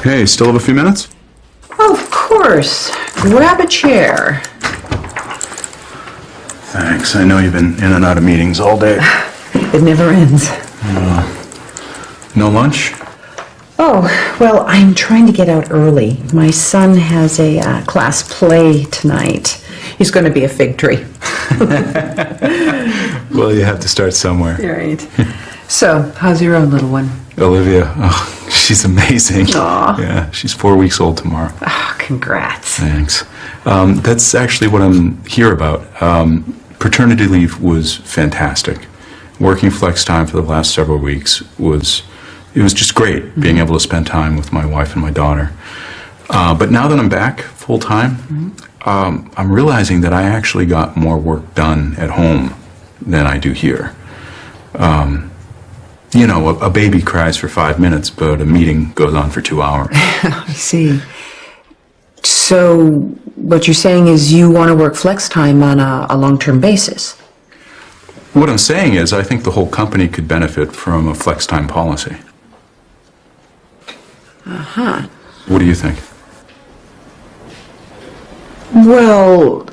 Hey, still have a few minutes? Of course. Grab a chair. Thanks. I know you've been in and out of meetings all day. It never ends. No lunch? Oh, well, I'm trying to get out early. My son has a class play tonight. He's going to be a fig tree. Well, you have to start somewhere. Right. So, how's your own little one? Olivia, oh, she's amazing. Aw. Yeah, she's 4 weeks old tomorrow. Oh, congrats. Thanks. That's actually what I'm here about. Paternity leave was fantastic. Working flex time for the last several weeks was just great, being able to spend time with my wife and my daughter. But now that I'm back full time, I'm realizing that I actually got more work done at home than I do here. You know, a baby cries for 5 minutes, but a meeting goes on for 2 hours. I see. So, what you're saying is you want to work flex time on a long-term basis? What I'm saying is I think the whole company could benefit from a flex time policy. Uh-huh. What do you think? Well,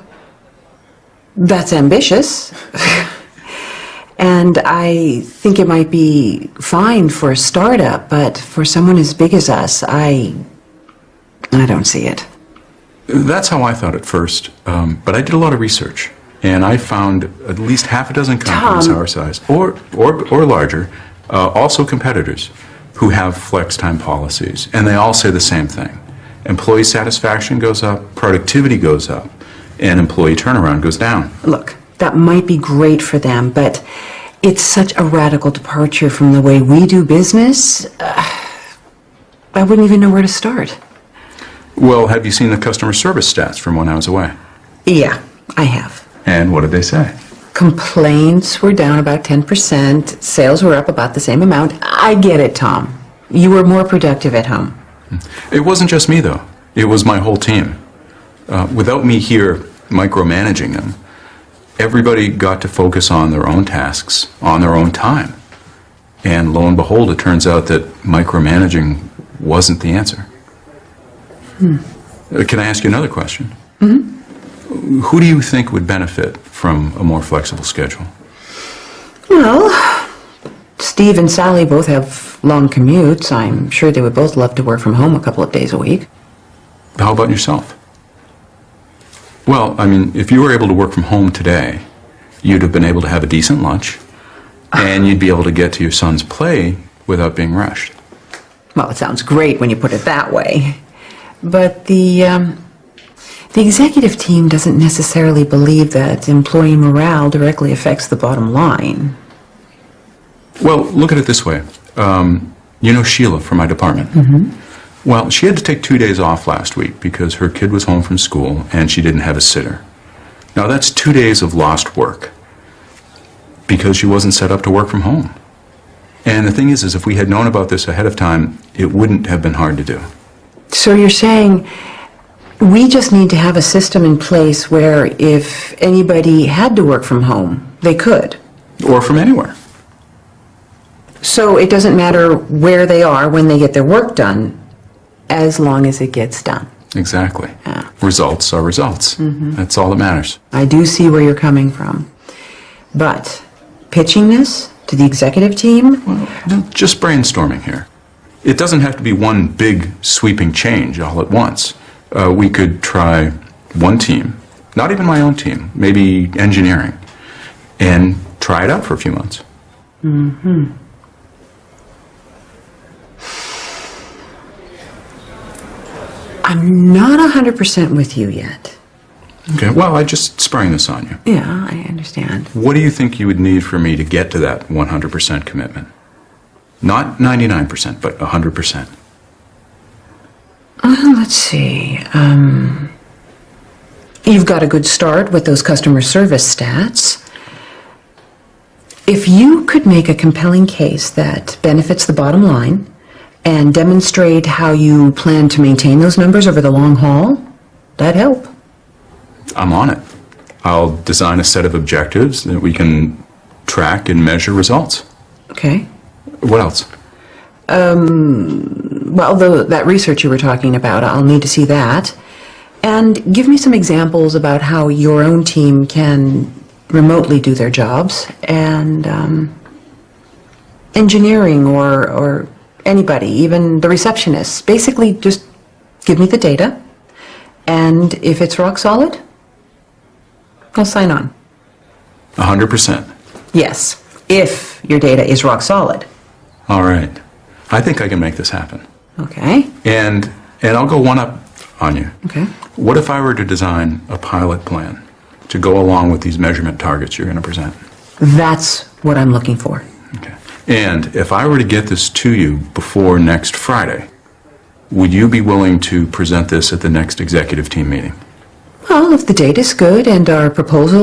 that's ambitious. And I think it might be fine for a startup, but for someone as big as us, I don't see it. That's how I thought at first, but I did a lot of research, and I found at least half a dozen companies Tom. our size, or larger, also competitors, who have flex time policies, and they all say the same thing. Employee satisfaction goes up, productivity goes up, and employee turnaround goes down. Look, that might be great for them, but it's such a radical departure from the way we do business. I wouldn't even know where to start. Well, have you seen the customer service stats from when I was away? Yeah, I have. And what did they say? Complaints were down about 10%. Sales were up about the same amount. I get it, Tom. You were more productive at home. It wasn't just me, though. It was my whole team. Without me here micromanaging them, everybody got to focus on their own tasks, on their own time. And lo and behold, it turns out that micromanaging wasn't the answer. Can I ask you another question? Who do you think would benefit from a more flexible schedule? Well, Steve and Sally both have long commutes. I'm sure they would both love to work from home a couple of days a week. How about yourself? Well, I mean, if you were able to work from home today, you'd have been able to have a decent lunch, and you'd be able to get to your son's play without being rushed. Well, it sounds great when you put it that way. But the executive team doesn't necessarily believe that employee morale directly affects the bottom line. Well, look at it this way. You know Sheila from my department? Well, she had to take 2 days off last week because her kid was home from school and she didn't have a sitter. Now, that's 2 days of lost work because she wasn't set up to work from home. And the thing is if we had known about this ahead of time, it wouldn't have been hard to do. So you're saying we just need to have a system in place where if anybody had to work from home, they could. Or from anywhere. So it doesn't matter where they are when they get their work done, as long as it gets done. Exactly. Yeah. Results are results. That's all that matters. I do see where you're coming from. But pitching this to the executive team? Well, just brainstorming here. It doesn't have to be one big sweeping change all at once. We could try one team, not even my own team, maybe engineering, and try it out for a few months. I'm not 100% with you yet. Okay, well, I just sprang this on you. Yeah, I understand. What do you think you would need for me to get to that 100% commitment? Not 99%, but 100%. Let's see. You've got a good start with those customer service stats. If you could make a compelling case that benefits the bottom line and demonstrate how you plan to maintain those numbers over the long haul, that'd help. I'm on it. I'll design a set of objectives that we can track and measure results. Okay. What else? well, that research you were talking about, I'll need to see that. And give me some examples about how your own team can remotely do their jobs, and engineering or anybody, even the receptionists. Basically, just give me the data, and if it's rock solid, I'll sign on. 100%. Yes, if your data is rock solid. All right. I think I can make this happen. Okay, And I'll go one up on you. okay. What if I were to design a pilot plan to go along with these measurement targets you're going to present? That's what I'm looking for. Okay. And if I were to get this to you before next Friday, would you be willing to present this at the next executive team meeting? Well, if the data's good and our proposal